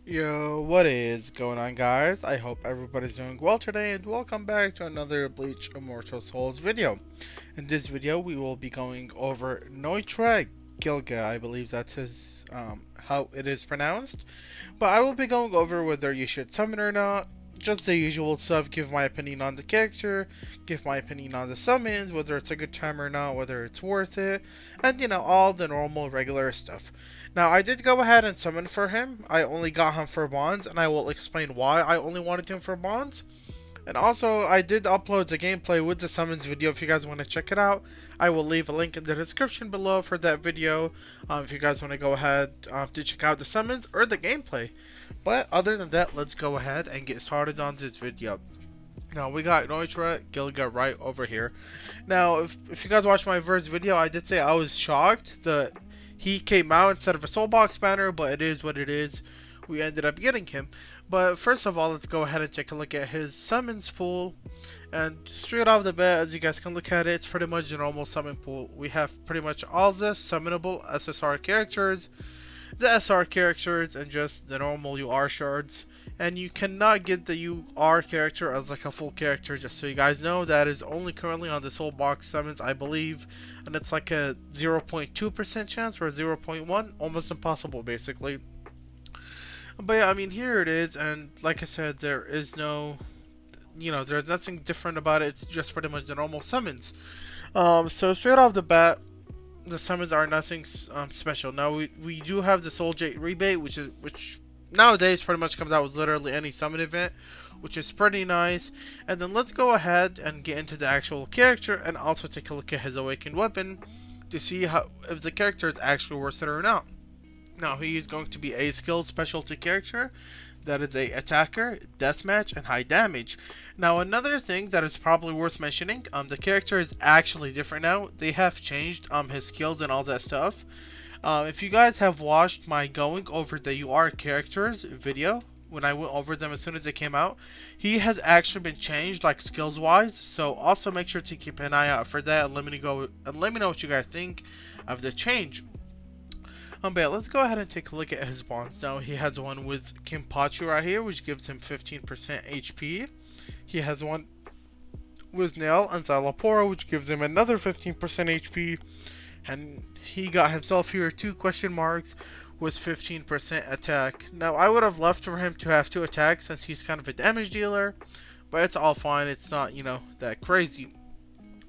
Yo, what is going on, guys? I hope everybody's doing well today, and welcome back to another Bleach Immortal Souls video. In this video, we will be going over Nnoitora Gilga, I believe that's how it is pronounced. But I will be going over whether you should summon or not, just the usual stuff, give my opinion on the character, give my opinion on the summons, whether it's a good time or not, whether it's worth it, and all the normal regular stuff. Now, I did go ahead and summon for him. I only got him for bonds, and I will explain why I only wanted him for bonds. And also, I did upload the gameplay with the summons video if you guys want to check it out. I will leave a link in the description below for that video if you guys want to go ahead to check out the summons or the gameplay. But other than that, let's go ahead and get started on this video. Now, we got Nnoitora Gilga right over here. Now, if you guys watched my first video, I did say I was shocked that he came out instead of a soul box banner, but it is what it is. We ended up getting him. But first of all, let's go ahead and take a look at his summons pool. And straight off the bat, as you guys can look at it, it's pretty much a normal summon pool. We have pretty much all the summonable SSR characters, the SR characters, and just the normal UR shards. And you cannot get the UR character as like a full character, just so you guys know. That is only currently on the soul box summons, I believe. And it's like a 0.2% chance or 0.1, almost impossible basically. But yeah, I mean, here it is, and like I said, there is no, there's nothing different about it. It's just pretty much the normal summons. So straight off the bat, the summons are nothing special. Now we do have the Soul Jade rebate, which nowadays pretty much comes out with literally any summon event, which is pretty nice. And then let's go ahead and get into the actual character and also take a look at his awakened weapon to see if the character is actually worth it or not. Now, he is going to be a skill specialty character that is a attacker, deathmatch, and high damage. Now, another thing that is probably worth mentioning, the character is actually different now. They have changed his skills and all that stuff. If you guys have watched my going over the UR characters video, when I went over them as soon as they came out, he has actually been changed, like skills wise. So also make sure to keep an eye out for that, and let me know what you guys think of the change. But yeah, let's go ahead and take a look at his bonds. Now, he has one with Kimpachi right here, which gives him 15% HP. He has one with Nail and Zalapora, which gives him another 15% HP. And he got himself here 2 question marks with 15% attack. Now, I would have loved for him to have 2 attacks since he's kind of a damage dealer, but it's all fine. It's not, that crazy.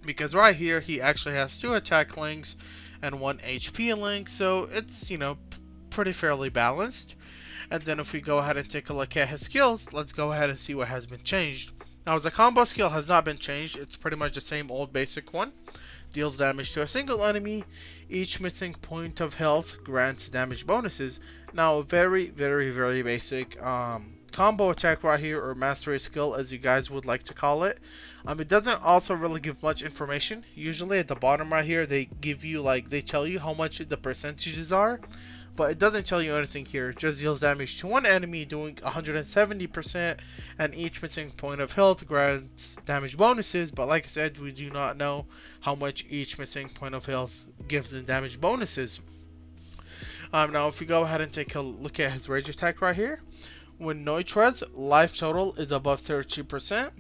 Because right here, he actually has 2 attack links and 1 HP link, so it's, pretty fairly balanced. And then if we go ahead and take a look at his skills, let's go ahead and see what has been changed. Now, the combo skill has not been changed. It's pretty much the same old basic one. Deals damage to a single enemy. Each missing point of health grants damage bonuses. Now, very, very, very basic combo attack right here, or mastery skill as you guys would like to call it. It doesn't also really give much information. Usually at the bottom right here, they give you, they tell you how much the percentages are, but it doesn't tell you anything here. It just deals damage to one enemy doing 170%, and each missing point of health grants damage bonuses, but like I said, we do not know how much each missing point of health gives the damage bonuses. Now if we go ahead and take a look at his rage attack right here, when Nnoitora's life total is above 30%,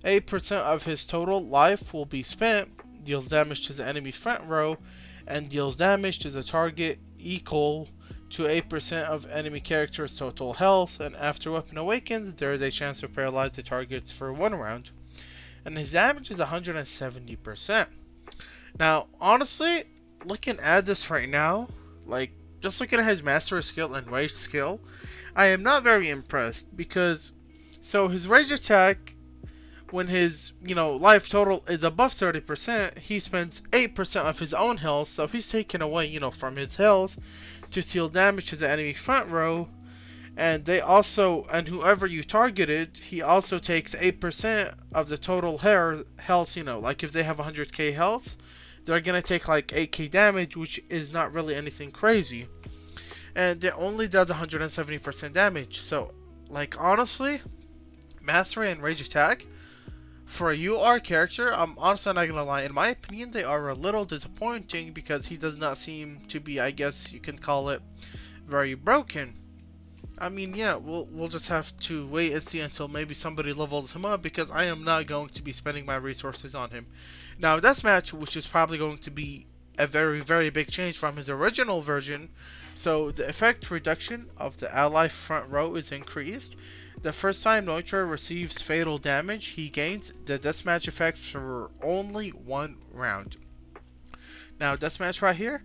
8% of his total life will be spent, deals damage to the enemy front row, and deals damage to the target equal to 8% of enemy character's total health, and after weapon awakens, there is a chance to paralyze the targets for 1 round. And his damage is 170%. Now, honestly, looking at this right now, just looking at his master skill and rage skill, I am not very impressed, because so his rage attack, when his life total is above 30%, he spends 8% of his own health, so he's taken away from his health to deal damage to the enemy front row. And and whoever you targeted, he also takes 8% of the total health. Like if they have 100k health, they're gonna take like 8k damage, which is not really anything crazy. And it only does 170% damage. So, honestly, mastery and rage attack for a UR character, I'm honestly not gonna lie, in my opinion, they are a little disappointing because he does not seem to be, I guess you can call it, very broken. I mean, yeah, we'll just have to wait and see until maybe somebody levels him up, because I am not going to be spending my resources on him. Now, deathmatch, which is probably going to be a very, very big change from his original version. So the effect reduction of the ally front row is increased. The first time Nnoitora receives fatal damage, he gains the deathmatch effect for only 1 round. Now, deathmatch right here,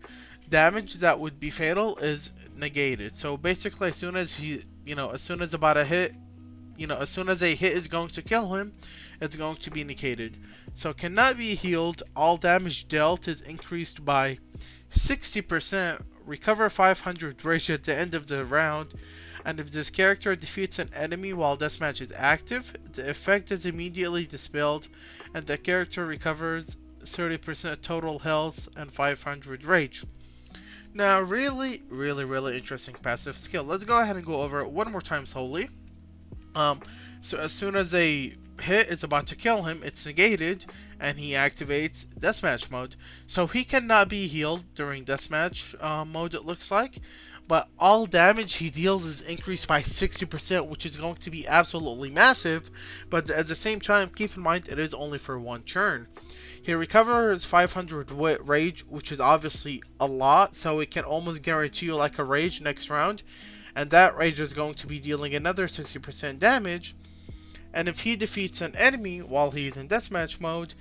damage that would be fatal is negated. So basically, as soon as as soon as about a hit, as soon as a hit is going to kill him, it's going to be negated. So cannot be healed. All damage dealt is increased by 60%. Recover 500 rage at the end of the round. And if this character defeats an enemy while deathmatch is active, the effect is immediately dispelled, and the character recovers 30% total health and 500 rage. Now, really, really, really interesting passive skill. Let's go ahead and go over it one more time slowly. So as soon as a hit is about to kill him, it's negated, and he activates deathmatch mode. So he cannot be healed during deathmatch mode, it looks like. But all damage he deals is increased by 60%, which is going to be absolutely massive. But at the same time, keep in mind, it is only for 1 turn. He recovers 500 rage, which is obviously a lot, so it can almost guarantee you like a rage next round. And that rage is going to be dealing another 60% damage. And if he defeats an enemy while he's in deathmatch mode,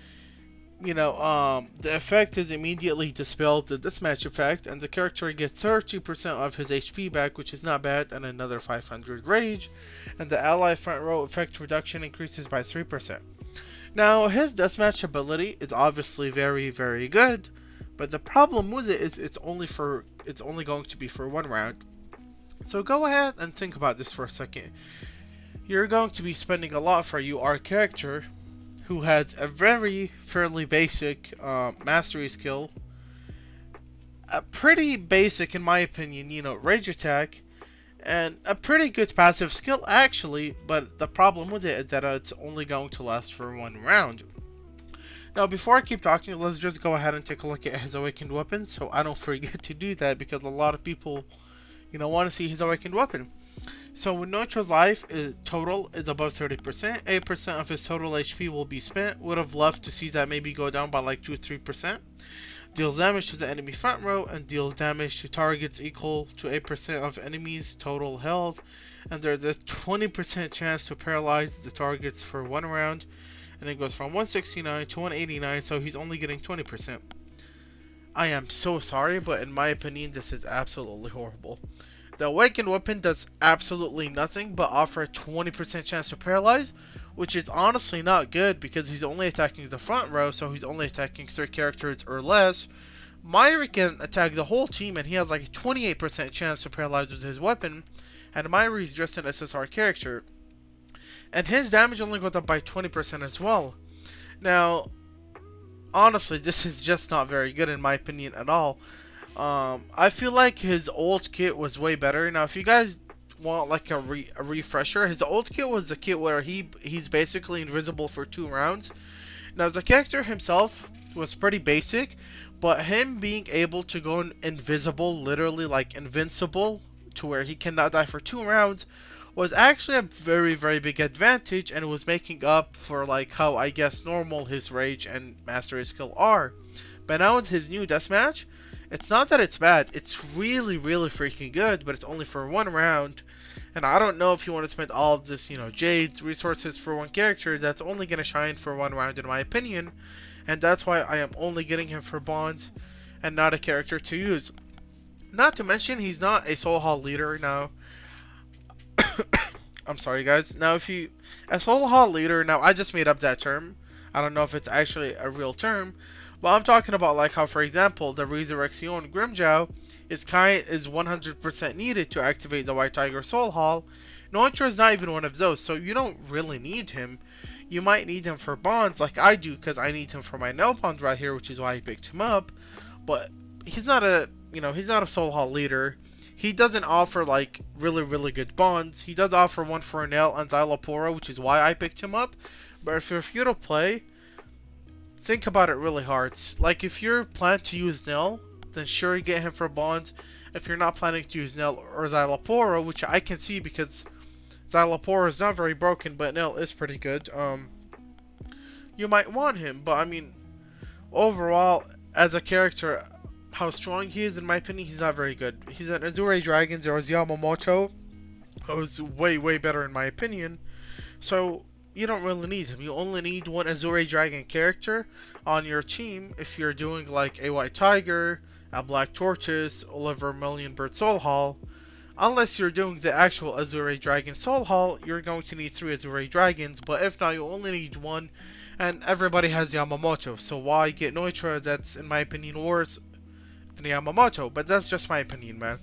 the effect is immediately dispelled, the deathmatch effect, and the character gets 30% of his HP back, which is not bad, and another 500 rage. And the ally front row effect reduction increases by 3%. Now, his deathmatch ability is obviously very, very good, but the problem with it is it's only going to be for 1 round. So go ahead and think about this for a second. You're going to be spending a lot for our character who has a very fairly basic mastery skill, a pretty basic, in my opinion, rage attack, and a pretty good passive skill actually, but the problem with it is that it's only going to last for 1 round. Now, before I keep talking, let's just go ahead and take a look at his awakened weapon, so I don't forget to do that, because a lot of people, want to see his awakened weapon. So when Nnoitora's life total is above 30%, 8% of his total HP will be spent. Would have loved to see that maybe go down by like 2-3%. Deals damage to the enemy front row and deals damage to targets equal to 8% of enemies' total health. And there's a 20% chance to paralyze the targets for 1 round. And it goes from 169 to 189, so he's only getting 20%. I am so sorry, but in my opinion, this is absolutely horrible. The awakened weapon does absolutely nothing but offer a 20% chance to paralyze, which is honestly not good because he's only attacking the front row, so he's only attacking 3 characters or less. Myri can attack the whole team, and he has like a 28% chance to paralyze with his weapon, and Myri is just an SSR character. And his damage only goes up by 20% as well. Now, honestly, this is just not very good in my opinion at all. I feel like his old kit was way better. Now, if you guys want like a refresher, his old kit was a kit where he's basically invisible for 2 rounds. Now, the character himself was pretty basic, but him being able to go invisible, literally like invincible, to where he cannot die for 2 rounds, was actually a very, very big advantage, and was making up for like how I guess normal his rage and mastery skill are. But now with his new deathmatch, it's not that it's bad, it's really, really freaking good, but it's only for 1 round. And I don't know if you want to spend all of this, Jade's resources for 1 character that's only going to shine for 1 round in my opinion. And that's why I am only getting him for bonds and not a character to use. Not to mention, he's not a soul hall leader now. I'm sorry guys. Now a soul hall leader, now I just made up that term. I don't know if it's actually a real term. But I'm talking about like how, for example, the Resurrection Grimjow is 100% needed to activate the White Tiger Soul Hall. Nnoitora is not even one of those, so you don't really need him. You might need him for bonds like I do, because I need him for my nail bonds right here, which is why I picked him up. But he's not a, he's not a Soul Hall leader. He doesn't offer like really, really good bonds. He does offer 1 for a nail and Nnoitora, which is why I picked him up. But if you're free to play, think about it really hard. Like if you're planning to use Nil, then sure, get him for bonds. If you're not planning to use Nell or Xylopora, which I can see because Xylopora is not very broken, but Nell is pretty good, you might want him. But I mean, overall, as a character, how strong he is, in my opinion, he's not very good. He's an Azure Dragons or Yamamoto, who's way better in my opinion. So you don't really need him. You only need one Azure Dragon character on your team if you're doing like a White Tiger, a Black Tortoise, or a Vermilion Bird Soul Hall. Unless you're doing the actual Azure Dragon Soul Hall, you're going to need 3 Azure Dragons, but if not, you only need 1, and everybody has Yamamoto, so why get Nnoitora? That's, in my opinion, worse than Yamamoto, but that's just my opinion, man.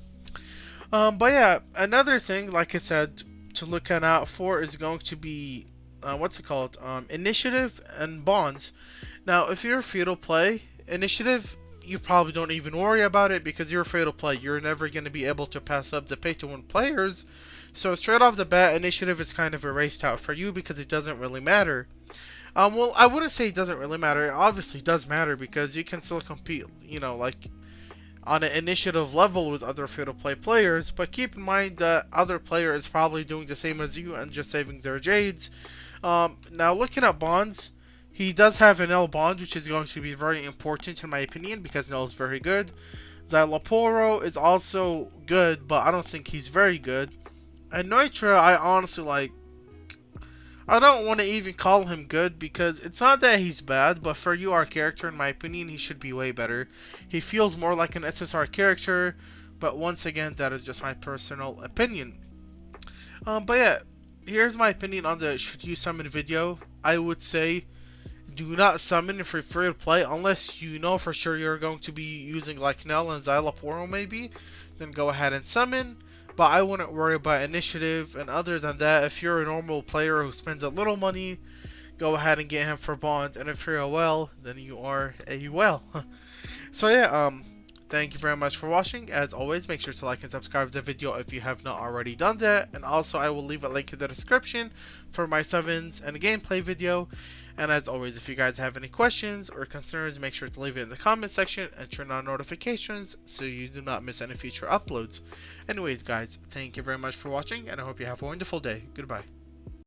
But yeah, another thing, like I said, to look out for is going to be, what's it called, initiative and bonds. Now, if you're free to play, initiative, you probably don't even worry about it because you're free to play. You're never going to be able to pass up the pay-to-win players. So straight off the bat, initiative is kind of erased out for you because it doesn't really matter. Well, I wouldn't say it doesn't really matter. It obviously does matter because you can still compete, you know, like on an initiative level with other free-to-play players. But keep in mind that other player is probably doing the same as you and just saving their jades. Now looking at bonds, he does have an L bond, which is going to be very important in my opinion because L is very good. Xyloporo is also good, but I don't think he's very good. And Nnoitora, I honestly like. I don't want to even call him good because it's not that he's bad, but for you, our character, in my opinion, he should be way better. He feels more like an SSR character, but once again, that is just my personal opinion. But yeah, here's my opinion on the should you summon video. I would say do not summon if you're free to play unless you know for sure you're going to be using like Nell and Xyloporo maybe. Then go ahead and summon. But I wouldn't worry about initiative, and other than that, if you're a normal player who spends a little money, go ahead and get him for bonds, and if you're a well, then you are a well. So yeah, thank you very much for watching. As always, make sure to like and subscribe to the video if you have not already done that, and also I will leave a link in the description for my 7s and a gameplay video. And as always, if you guys have any questions or concerns, make sure to leave it in the comment section and turn on notifications so you do not miss any future uploads. Anyways, guys, thank you very much for watching, and I hope you have a wonderful day. Goodbye.